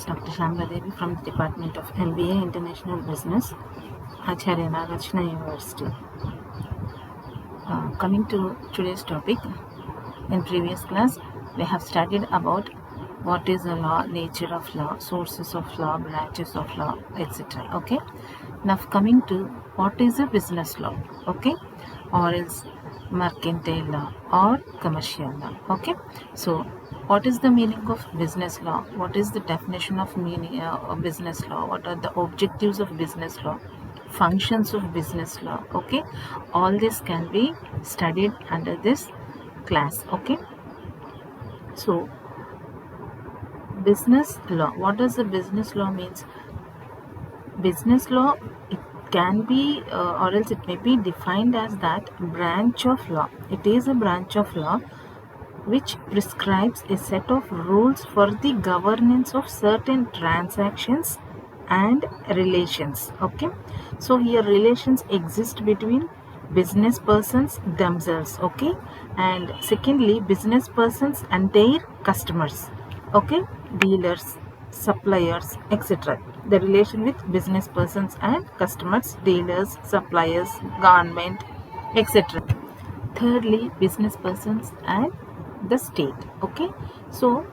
is Dr. Syamala from the Department of MBA International Business, Acharya Nagarjuna University. Coming to today's topic, in previous class we have studied about what is a law, nature of law, sources of law, branches of law, etc. Okay. Now coming to what is a business law, okay, or is mercantile law or commercial law. Okay, so what is the meaning of business law? What is the definition of meaning of business law? What are the objectives of business law? Functions of business law? Okay, all this can be studied under this class. Okay, so business law, what does the business law means? Business law, it can be or else it may be defined as that branch of law. It is a branch of law which prescribes a set of rules for the governance of certain transactions and relations. Okay, so here relations exist between business persons themselves, okay, and secondly business persons and their customers, okay, dealers, suppliers, etc. The relation with business persons and customers, dealers, suppliers, government, etc. Thirdly, business persons and the state. Okay, so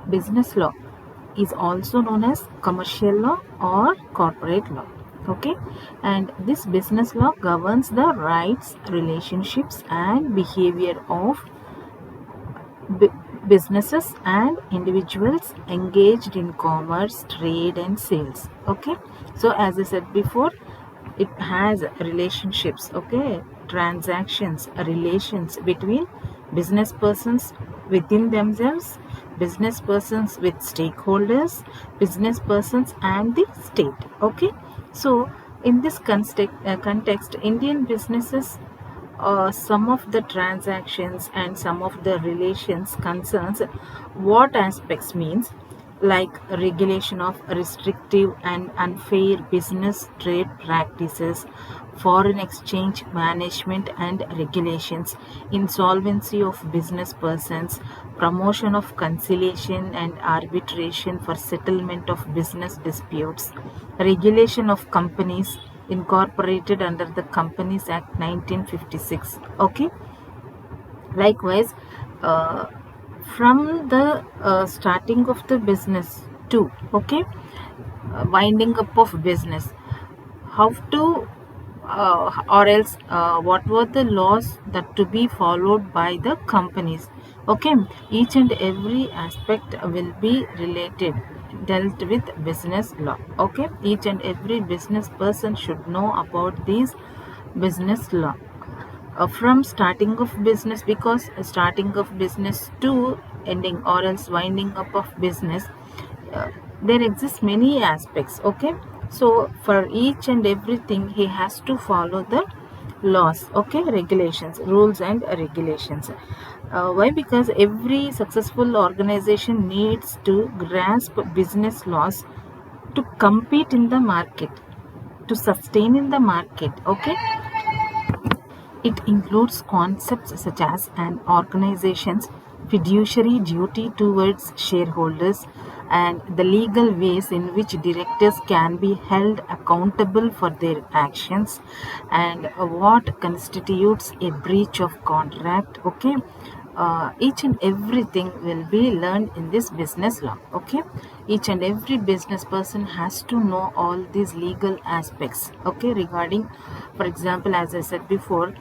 business law is also known as commercial law or corporate law. Okay, and this business law governs the rights, relationships and behavior of businesses and individuals engaged in commerce, trade and sales. Okay, so as I said before, it has relationships, okay, transactions, relations between business persons within themselves, business persons with stakeholders, business persons and the state. Okay, so in this context, Indian businesses, some of the transactions and some of the relations concerns what aspects means, like regulation of restrictive and unfair business trade practices, foreign exchange management and regulations, insolvency of business persons, promotion of conciliation and arbitration for settlement of business disputes, regulation of companies incorporated under the Companies Act 1956. Okay, likewise, from the starting of the business to, okay, winding up of business, how to or else what were the laws that to be followed by the companies. Okay, each and every aspect will be dealt with business law. Okay, each and every business person should know about these business law from starting of business, because starting of business to ending or else winding up of business, there exist many aspects. Okay, so for each and everything he has to follow the laws, okay, regulations, rules and regulations. Why? Because every successful organization needs to grasp business laws to compete in the market, to sustain in the market. Okay, it includes concepts such as an organization's fiduciary duty towards shareholders and the legal ways in which directors can be held accountable for their actions, and what constitutes a breach of contract. Okay, each and everything will be learned in this business law. Okay, each and every business person has to know all these legal aspects, okay, regarding, for example, as I said before,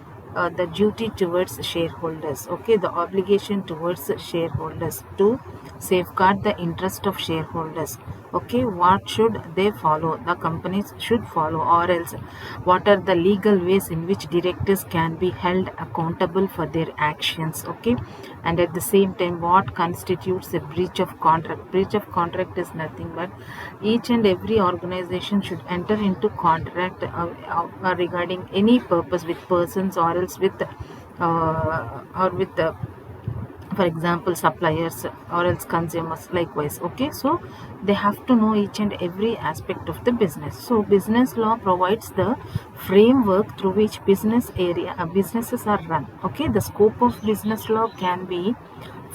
the duty towards shareholders, okay, the obligation towards shareholders to safeguard the interest of shareholders. Okay, what should they follow, the companies should follow, or else what are the legal ways in which directors can be held accountable for their actions. Okay, and at the same time, what constitutes a breach of contract? Breach of contract is nothing but each and every organization should enter into contract regarding any purpose with persons or else with for example suppliers or else consumers, likewise. Okay, so they have to know each and every aspect of the business. So business law provides the framework through which businesses are run. Okay, the scope of business law can be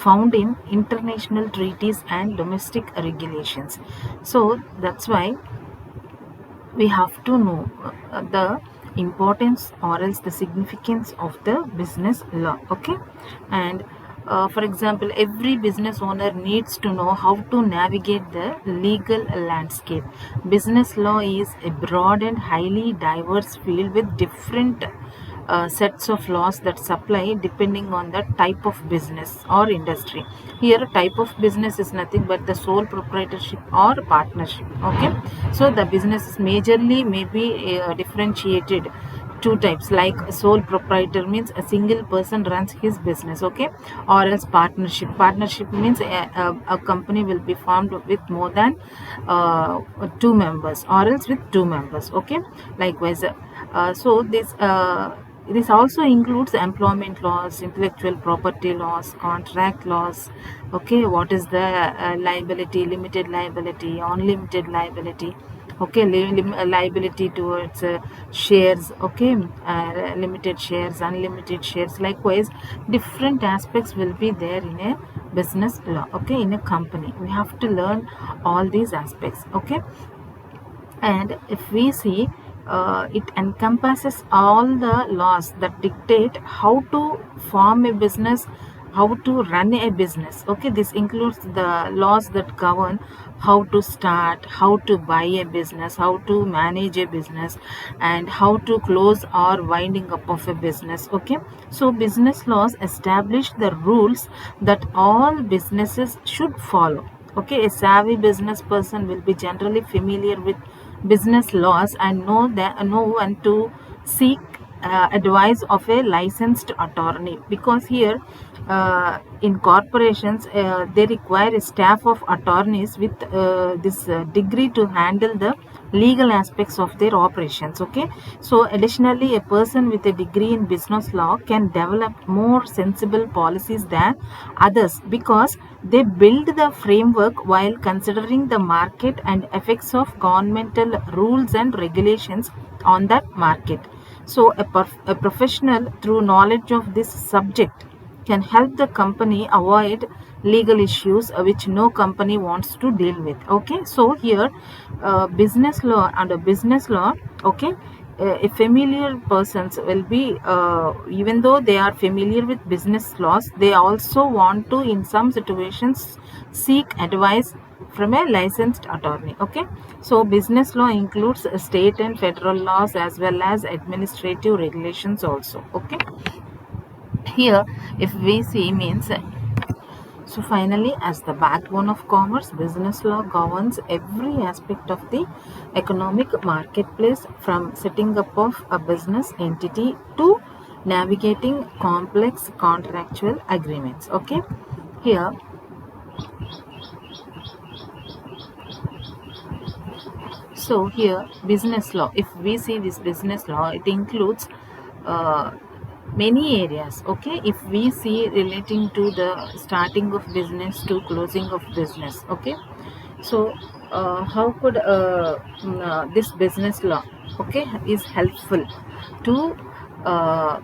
found in international treaties and domestic regulations. So that's why we have to know the importance or else the significance of the business law. Okay. And for example, every business owner needs to know how to navigate the legal landscape. Business law is a broad and highly diverse field with different sets of laws that apply depending on the type of business or industry. Here, type of business is nothing but the sole proprietorship or partnership. Okay, so the business is majorly may be differentiated two types, like sole proprietor means a single person runs his business. Okay, or else partnership means a company will be formed with more than two members, or else with two members. Okay, likewise this also includes employment laws, intellectual property laws, contract laws. Okay, what is the liability, limited liability, unlimited liability. Okay, liability towards shares. Okay, limited shares, unlimited shares. Likewise, different aspects will be there in a business law. Okay, in a company, we have to learn all these aspects. Okay. And if we see, it encompasses all the laws that dictate how to form a business, how to run a business. Okay, this includes the laws that govern how to start, how to buy a business, how to manage a business, and how to close or winding up of a business. Okay, so business laws establish the rules that all businesses should follow. Okay, a savvy business person will be generally familiar with business laws and know when to seek advice of a licensed attorney, because here in corporations they require a staff of attorneys with this degree to handle the legal aspects of their operations. Okay, so additionally, a person with a degree in business law can develop more sensible policies than others, because they build the framework while considering the market and effects of governmental rules and regulations on that market. So a professional through knowledge of this subject can help the company avoid legal issues which no company wants to deal with. Okay, so here business law, under business law, okay, a familiar persons will be even though they are familiar with business laws, they also want to in some situations seek advice from a licensed attorney. Okay, so business law includes state and federal laws as well as administrative regulations also. Okay, here if we see means, so finally, as the backbone of commerce, business law governs every aspect of the economic marketplace, from setting up of a business entity to navigating complex contractual agreements. Okay, here, so here business law, if we see this business law, it includes uh, many areas. Okay, if we see relating to the starting of business to closing of business. Okay, so how could this business law, okay, is helpful to uh,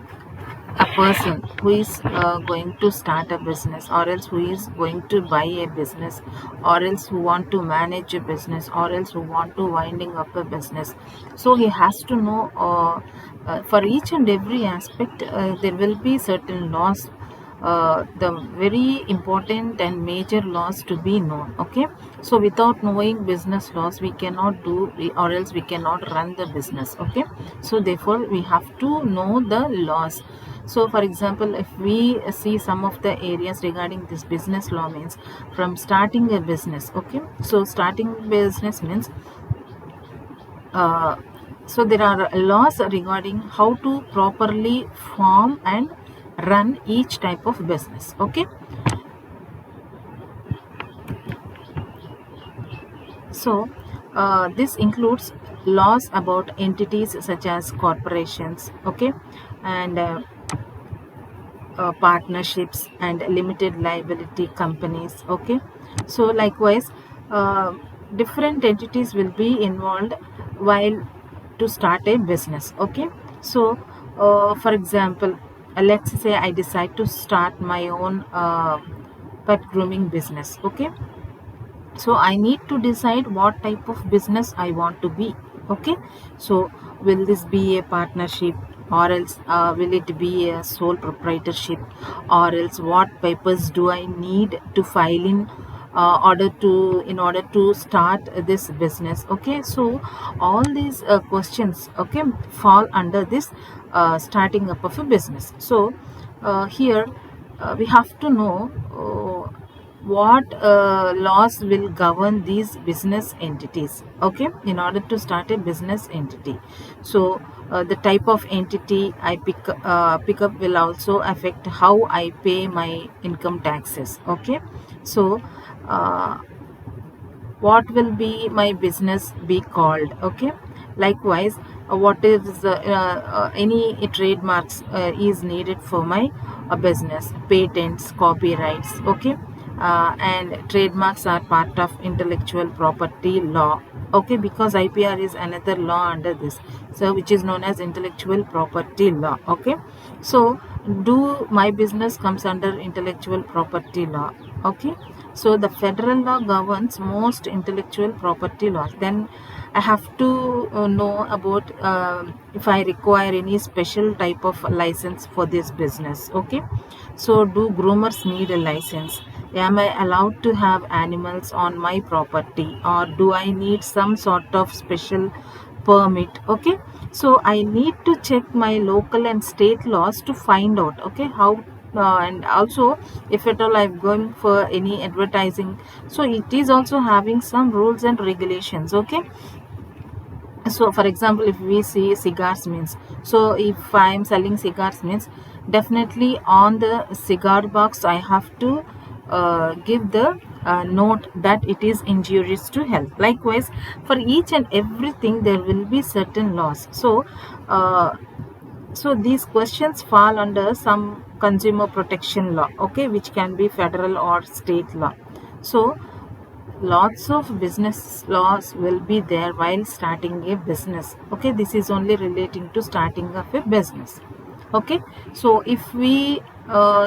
a person who is going to start a business, or else who is going to buy a business, or else who want to manage a business, or else who want to winding up a business. So he has to know for each and every aspect there will be certain laws, the very important and major laws to be known. Okay, so without knowing business laws we cannot do, or else we cannot run the business. Okay, so therefore we have to know the laws. So for example, if we see some of the areas regarding this business law means, from starting a business. Okay, so starting business means uh, so there are laws regarding how to properly form and run each type of business. Okay, so this includes laws about entities such as corporations. Okay, and partnerships and limited liability companies. Okay, so likewise different entities will be involved while to start a business. Okay, so for example, let's say I decide to start my own pet grooming business. Okay, so I need to decide what type of business I want to be. Okay, so will this be a partnership, or else will it be a sole proprietorship, or else what papers do I need to file in order to start this business. Okay, so all these questions, okay, fall under this starting up of a business. So here we have to know what laws will govern these business entities, okay, in order to start a business entity. So the type of entity I pick up will also affect how I pay my income taxes. Okay, so uh, what will be my business be called. Okay, likewise what is any trademarks is needed for my business, patents, copyrights. Okay, and trademarks are part of intellectual property law. Okay, because IPR is another law under this, so which is known as intellectual property law. Okay, so do my business comes under intellectual property law. Okay, so the federal law governs most intellectual property laws. Then I have to know about if I require any special type of license for this business. Okay, so do groomers need a license? Am I allowed to have animals on my property, or do I need some sort of special permit? Okay, so I need to check my local and state laws to find out, okay, how and also if at all I'm going for any advertising, so it is also having some rules and regulations. Okay, so for example, if we see cigars means, so if I am selling cigars means, definitely on the cigar box I have to give the note that it is injurious to health. Likewise, for each and everything there will be certain laws. So uh, so these questions fall under some consumer protection law, okay, which can be federal or state law. So lots of business laws will be there while starting a business. Okay, this is only relating to starting of a business. Okay, so if we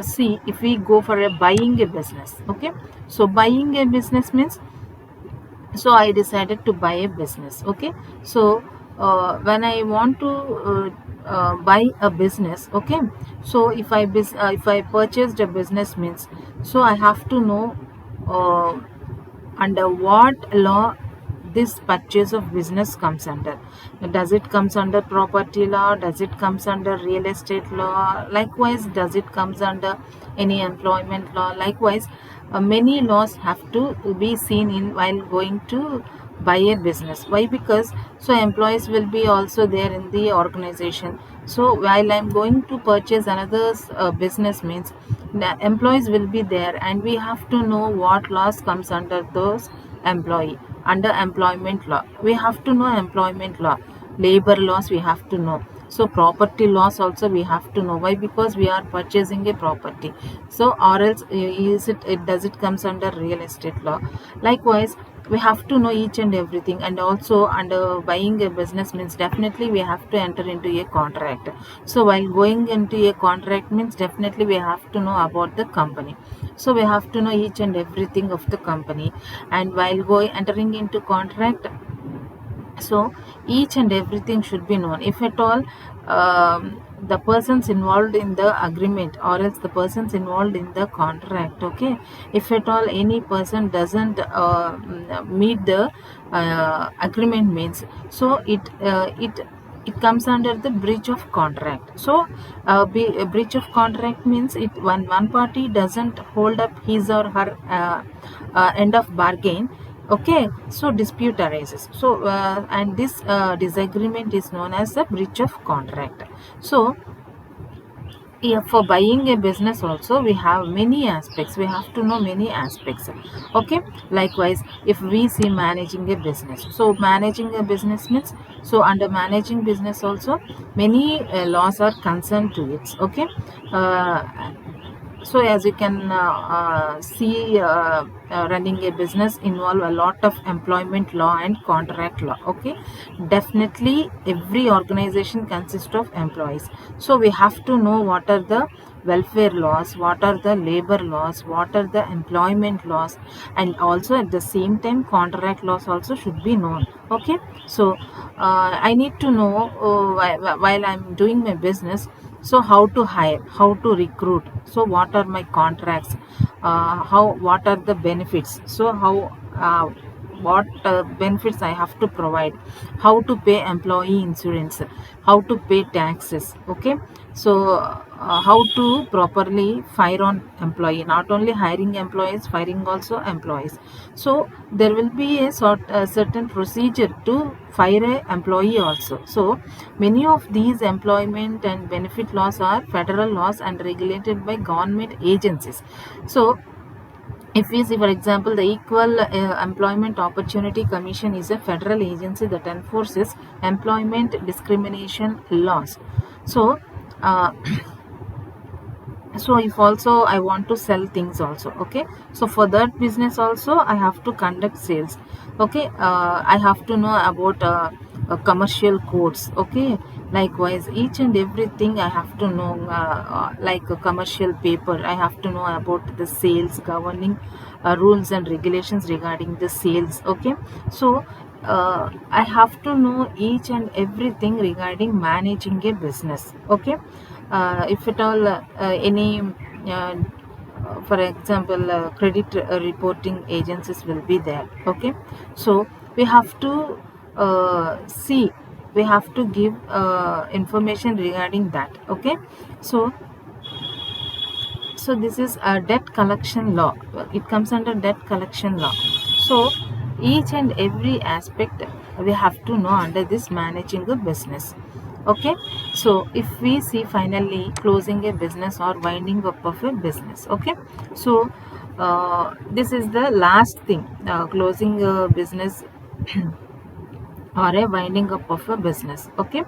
see, if we go for a buying a business. Okay, so buying a business means, so I decided to buy a business. Okay, so when I want to buy a business, okay, so if I purchased a business means, so I have to know uh, under what law this purchase of business comes under. Does it comes under property law? Does it comes under real estate law? Likewise, does it comes under any employment law? Likewise, many laws have to be seen in while going to buy a business. Why? Because so employees will be also there in the organization. So while I'm going to purchase another business means, the employees will be there, and we have to know what laws comes under those employee. Under employment law we have to know employment law, labor laws we have to know, so property laws also we have to know. Why? Because we are purchasing a property. So or else it does it comes under real estate law. Likewise, we have to know each and everything. And also under buying a business means, definitely we have to enter into a contract. So while going into a contract means, definitely we have to know about the company. So we have to know each and everything of the company. And while going entering into contract, so each and everything should be known. If at all the persons involved in the agreement, or else the persons involved in the contract, okay, if at all any person doesn't meet the agreement means, so it comes under the breach of contract. So a breach of contract means, it when one party doesn't hold up his or her end of bargain. Okay, so dispute arises. So and this disagreement is known as a breach of contract. So yeah, for buying a business also we have many aspects, we have to know many aspects. Okay, likewise if we see managing a business, so managing a business means, so under managing business also many laws are concerned to it. Okay, so as you can see running a business involve a lot of employment law and contract law. Okay, definitely every organization consists of employees, so we have to know what are the welfare laws, what are the labor laws, what are the employment laws, and also at the same time contract laws also should be known. Okay, so I need to know while I'm doing my business, so how to hire, how to recruit, so what are my contracts, how what are the benefits, so how what benefits I have to provide, how to pay employee insurance, how to pay taxes. Okay, so how to properly fire on employee, not only hiring employees, firing also employees. So there will be a certain procedure to fire a employee also. So many of these employment and benefit laws are federal laws and regulated by government agencies. So if we see, for example, the Equal Employment Opportunity Commission is a federal agency that enforces employment discrimination laws. So uh, so if also I want to sell things also, okay, so for that business also I have to conduct sales. Okay, I have to know about commercial codes. Okay, likewise each and everything I have to know, like a commercial paper, I have to know about the sales governing rules and regulations regarding the sales. Okay, so I have to know each and everything regarding managing a business. Okay, if at all any for example credit reporting agencies will be there. Okay, so we have to see, we have to give information regarding that. Okay, so this is a debt collection law, it comes under debt collection law. So each and every aspect we have to know under this managing a business. Okay, so if we see finally closing a business or winding up of a business. Okay, so this is the last thing, closing a business or a winding up of a business. Okay,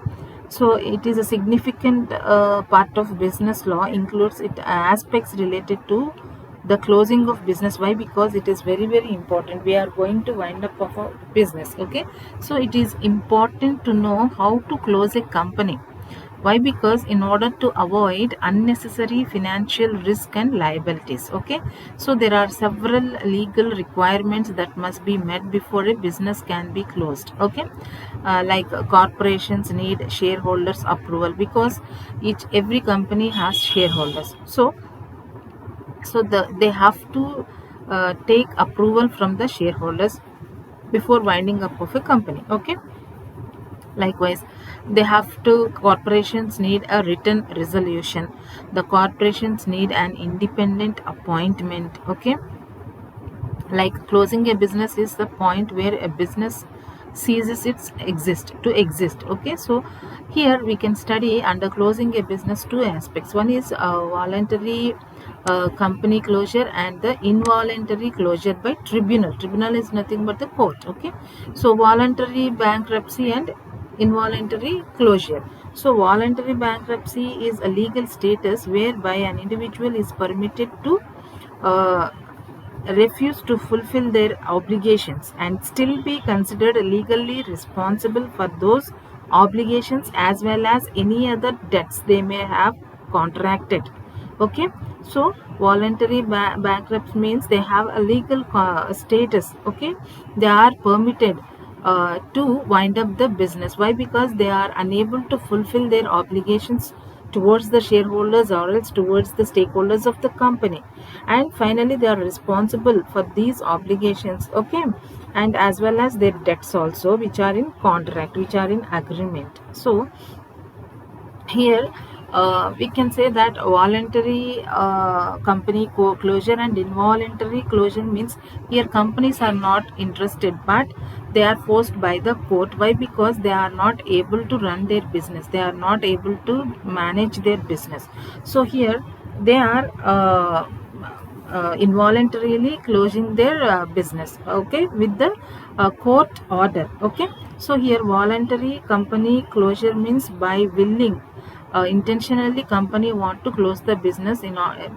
so it is a significant part of business law, includes it aspects related to the closing of business. Why? Because it is very very important, we are going to wind up of a business. Okay, so it is important to know how to close a company. Why? Because in order to avoid unnecessary financial risk and liabilities. Okay, so there are several legal requirements that must be met before a business can be closed. Okay, like corporations need shareholders approval, because each every company has shareholders. So they have to take approval from the shareholders before winding up of a company. Okay, likewise they have to, corporations need a written resolution, the corporations need an independent appointment. Okay, like closing a business is the point where a business ceases its exist. Okay, so here we can study under closing a business two aspects. One is voluntary company closure and the involuntary closure by tribunal is nothing but the court. Okay, so voluntary bankruptcy and involuntary closure. So voluntary bankruptcy is a legal status whereby an individual is permitted to uh, refuse to fulfill their obligations and still be considered legally responsible for those obligations as well as any other debts they may have contracted. Okay, so voluntary bankruptcy means they have a legal status. Okay, they are permitted to wind up the business. Why? Because they are unable to fulfill their obligations towards the shareholders or else towards the stakeholders of the company, and finally they are responsible for these obligations. Okay, and as well as their debts also, which are in contract, which are in agreement. So here we can say that voluntary company closure and involuntary closure means here companies are not interested but they are forced by the court. Why? Because they are not able to run their business, they are not able to manage their business. So here they are involuntarily closing their business. Okay, with the court order. Okay, so here voluntary company closure means by willing intentionally company want to close the business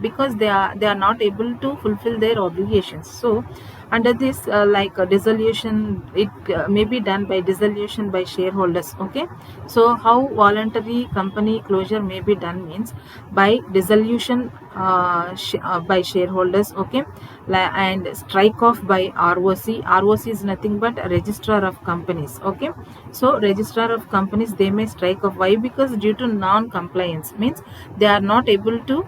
because they are not able to fulfill their obligations. So under this, like dissolution, it may be done by dissolution by shareholders. Okay, so how voluntary company closure may be done means by dissolution by shareholders. Okay, and strike off by ROC. ROC is nothing but a registrar of companies. Okay, so registrar of companies, they may strike off. Why? Because due to non-compliance, means they are not able to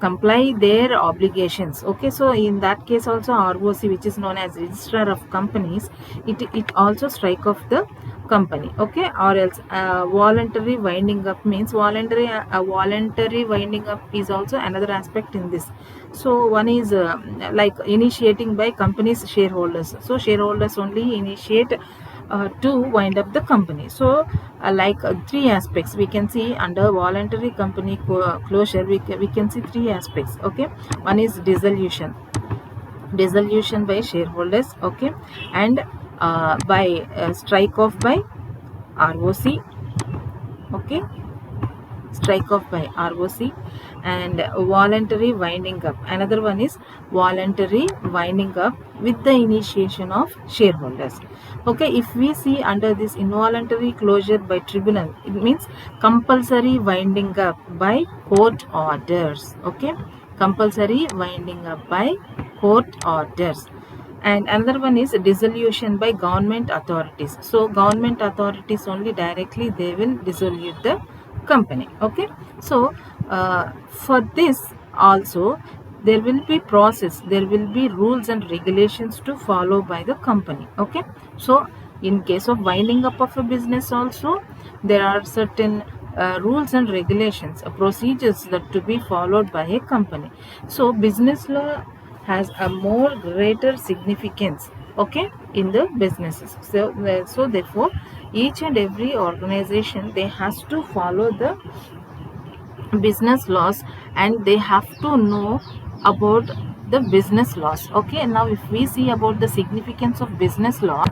comply their obligations. Okay, so in that case also ROC, which is known as registrar of companies, it also strike off the company. Okay, or else voluntary winding up means voluntary winding up is also another aspect in this. So one is like initiating by company's shareholders. So shareholders only initiate to wind up the company. So like three aspects we can see under voluntary company closure. We can see three aspects. Okay, one is dissolution by shareholders. Okay, and by strike off by ROC. Okay, strike off by ROC, and voluntary winding up. Another one is voluntary winding up with the initiation of shareholders. Okay, if we see under this involuntary closure by tribunal, it means compulsory winding up by court orders. Okay, compulsory winding up by court orders. And another one is dissolution by government authorities. So government authorities only directly they will dissolve the company. Okay, so for this also there will be process, there will be rules and regulations to follow by the company. Okay, so in case of winding up of a business also, there are certain rules and regulations, procedures that to be followed by a company. So business law has a more greater significance, okay, in the businesses. So therefore each and every organization, they has to follow the business laws, and they have to know about the business laws. Okay, now if we see about the significance of business law,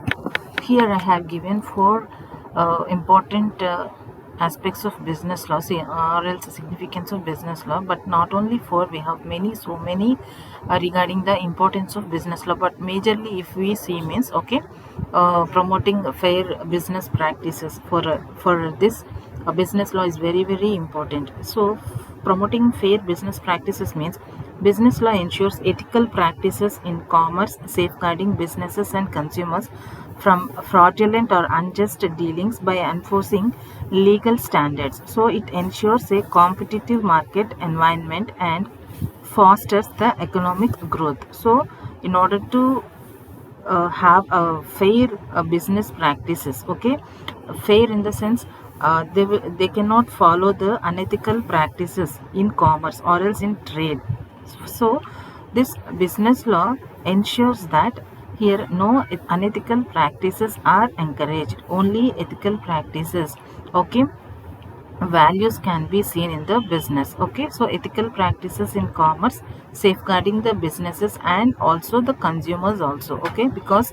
here I have given four important aspects of business law, or else the significance of business law. But not only four, we have many, so many regarding the importance of business law. But majorly, if we see means, okay, promoting fair business practices. For this, business law is very, very important. So promoting fair business practices means business law ensures ethical practices in commerce, safeguarding businesses and consumers from fraudulent or unjust dealings by enforcing legal standards. So it ensures a competitive market environment and fosters the economic growth. So in order to have a fair business practices. Okay, fair in the sense they cannot follow the unethical practices in commerce or else in trade. So this business law ensures that here no unethical practices are encouraged, only ethical practices. Okay, values can be seen in the business. Okay, so ethical practices in commerce, safeguarding the businesses and also the consumers also. Okay, because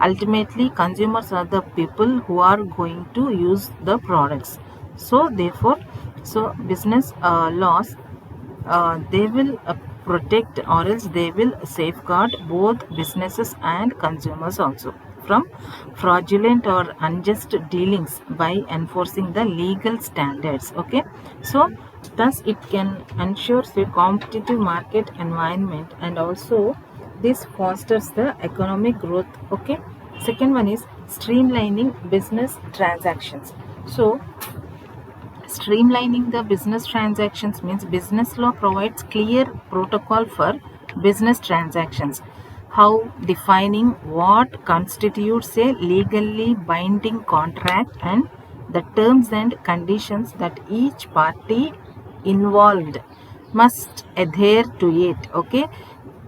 ultimately consumers are the people who are going to use the products. So therefore, so business laws, they will protect or else they will safeguard both businesses and consumers also from fraudulent or unjust dealings by enforcing the legal standards. Okay, so thus it can ensure a competitive market environment, and also this fosters the economic growth. Okay, second one is streamlining business transactions. So streamlining the business transactions means business law provides clear protocol for business transactions, how defining what constitutes a legally binding contract and the terms and conditions that each party involved must adhere to it. Okay,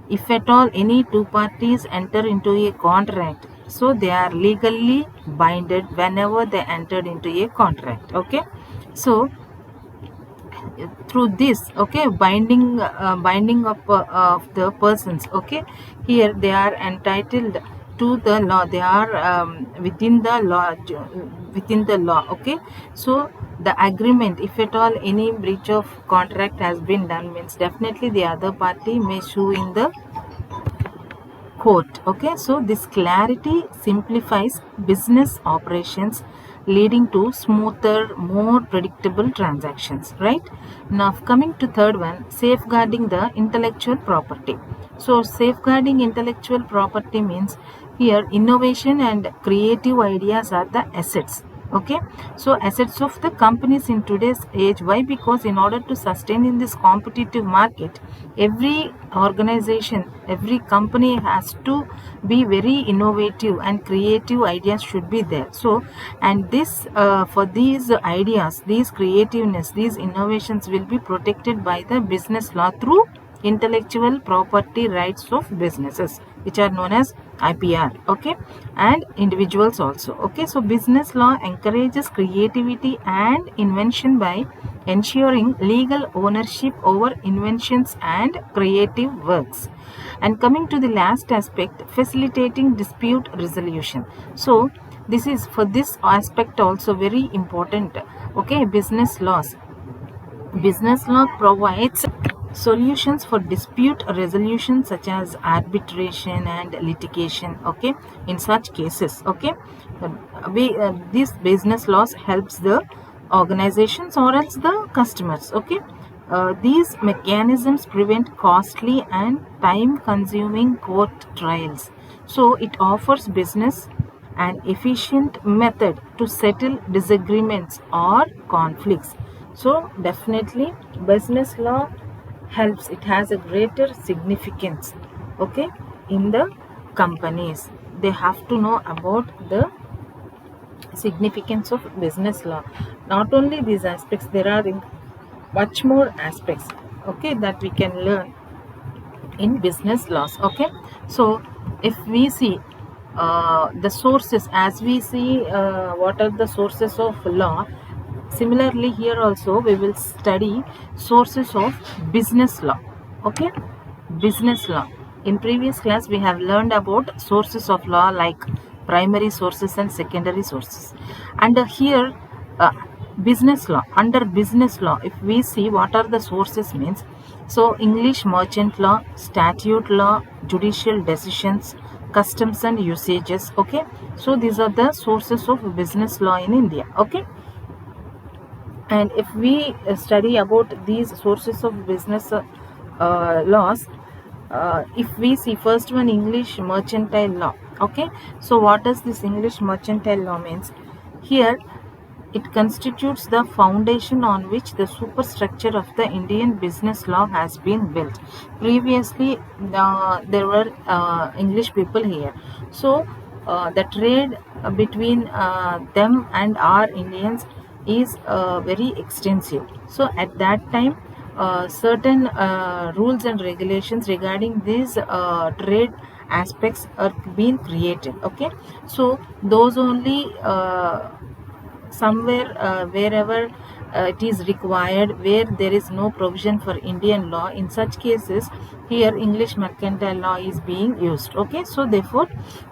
if at all any two parties enter into a contract, so they are legally binded whenever they entered into a contract. Okay, so through this, okay, binding of the persons. Okay, here they are entitled to the law, they are within the law. Okay, so the agreement, if at all any breach of contract has been done, means definitely the other party may sue in the court. Okay, so this clarity simplifies business operations, leading to smoother, more predictable transactions, right? Now coming to third one, safeguarding the intellectual property. So safeguarding intellectual property means here innovation and creative ideas are the assets. Okay, so assets of the companies in today's age. Why? Because in order to sustain in this competitive market, every organization, every company has to be very innovative, and creative ideas should be there. So and this for these ideas, these creativeness, these innovations will be protected by the business law through intellectual property rights of businesses, which are known as IPR. Okay, and individuals also. Okay, so business law encourages creativity and invention by ensuring legal ownership over inventions and creative works. And coming to the last aspect, facilitating dispute resolution. So this is for this aspect also very important. Okay, business law provides solutions for dispute resolution such as arbitration and litigation. Okay, in such cases, okay, these business laws helps the organizations or else the customers. Okay, these mechanisms prevent costly and time consuming court trials, so it offers business an efficient method to settle disagreements or conflicts. So definitely business law helps, it has a greater significance, okay, in the companies. They have to know about the significance of business law. Not only these aspects, there are much more aspects, okay, that we can learn in business laws. Okay, so if we see the sources, as we see what are the sources of law, similarly here also we will study sources of business law. Okay, business law, in previous class we have learned about sources of law like primary sources and secondary sources, and here uh, business law, under business law if we see what are the sources means, so English merchant law, statute law, judicial decisions, customs and usages. Okay, so these are the sources of business law in India. Okay, and if we study about these sources of business laws, if we see first one, English mercantile law. Okay, so what does this English mercantile law means? Here it constitutes the foundation on which the superstructure of the Indian business law has been built. Previously, there were English people here. So, the trade between them and our Indians is very extensive. So, at that time, certain rules and regulations regarding these trade aspects are being created. Okay, so those only somewhere wherever it is required, where there is no provision for Indian law, in such cases here English mercantile law is being used. Okay, so therefore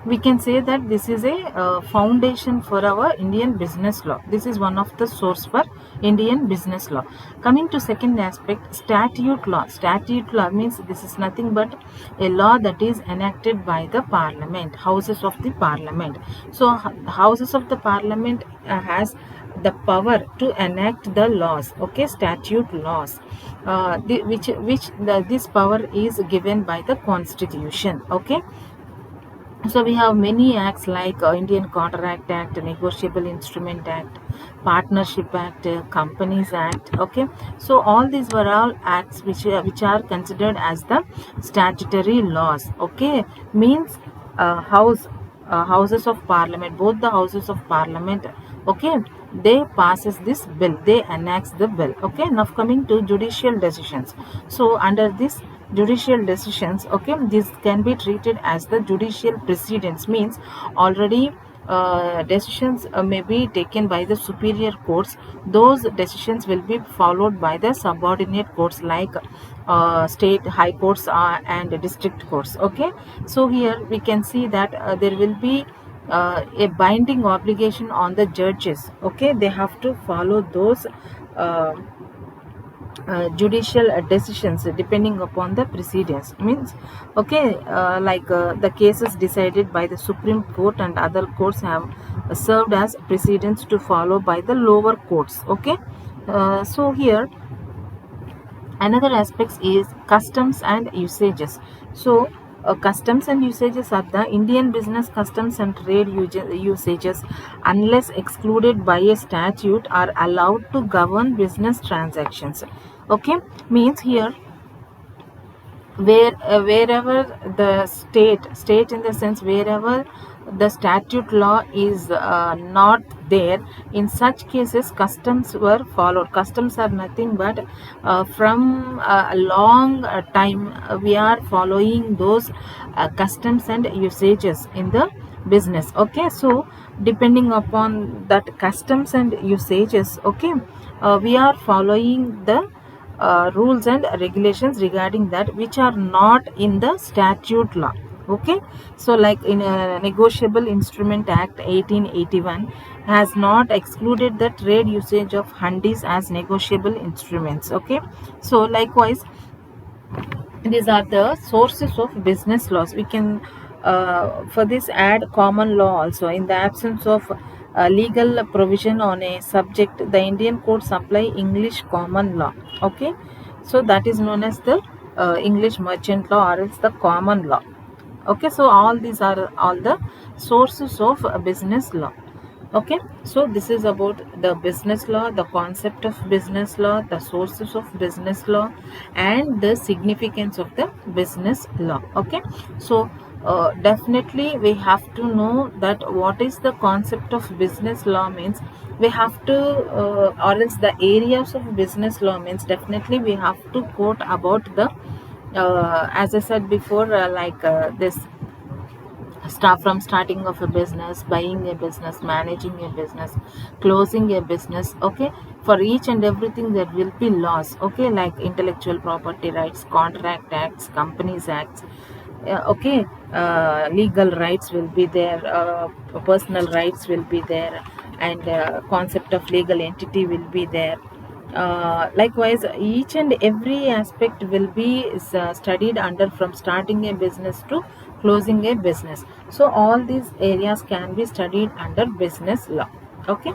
we can say that this is a foundation for our Indian business law. This is one of the source for Indian business law. Coming to second aspect, statute law. Statute law means this is nothing but a law that is enacted by the parliament, houses of the parliament. So houses of the parliament has the power to enact the laws. Okay, statute laws, this power is given by the constitution. Okay, so we have many acts like Indian Contract Act, Negotiable Instrument Act, Partnership Act, Companies Act. Okay, so all these were all acts which are considered as the statutory laws. Okay, means houses of parliament, both the houses of parliament. Okay, they passes this bill, they annex the bill. Okay, now coming to judicial decisions. So under this judicial decisions, okay, this can be treated as the judicial precedents, means already decisions may be taken by the superior courts. Those decisions will be followed by the subordinate courts like state high courts and district courts. Okay, so here we can see that there will be a binding obligation on the judges. Okay, they have to follow those uh, judicial decisions depending upon the precedents. Means, okay, the cases decided by the Supreme Court and other courts have served as precedents to follow by the lower courts. Okay, so here another aspect is customs and usages. So customs and usages are the Indian business customs and trade usages, unless excluded by a statute, are allowed to govern business transactions. Okay, means here wherever the state in the sense wherever the statute law is not there, in such cases customs were followed. Customs are nothing but from a long time we are following those customs and usages in the business. Okay, so depending upon that customs and usages, okay, we are following the rules and regulations regarding that which are not in the statute law. Okay, so like in a negotiable instrument act 1881 has not excluded the trade usage of hundis as negotiable instruments. Okay, so likewise these are the sources of business laws. We can for this add common law also. In the absence of legal provision on a subject, the Indian courts apply English common law. Okay, so that is known as the English merchant law or else the common law. Okay, so all these are all the sources of business law. Okay, so this is about the business law, the concept of business law, the sources of business law, and the significance of the business law. Okay, so definitely we have to know that what is the concept of business law means. We have to or else the areas of business law means, definitely we have to quote about the as I said before, this start from starting of a business, buying a business, managing a business, closing a business. Okay, for each and everything there will be laws. Okay, like intellectual property rights, contract acts, companies acts. Okay, legal rights will be there, personal rights will be there, and concept of legal entity will be there. Likewise, each and every aspect will be studied under, from starting a business to closing a business. So all these areas can be studied under business law. Okay.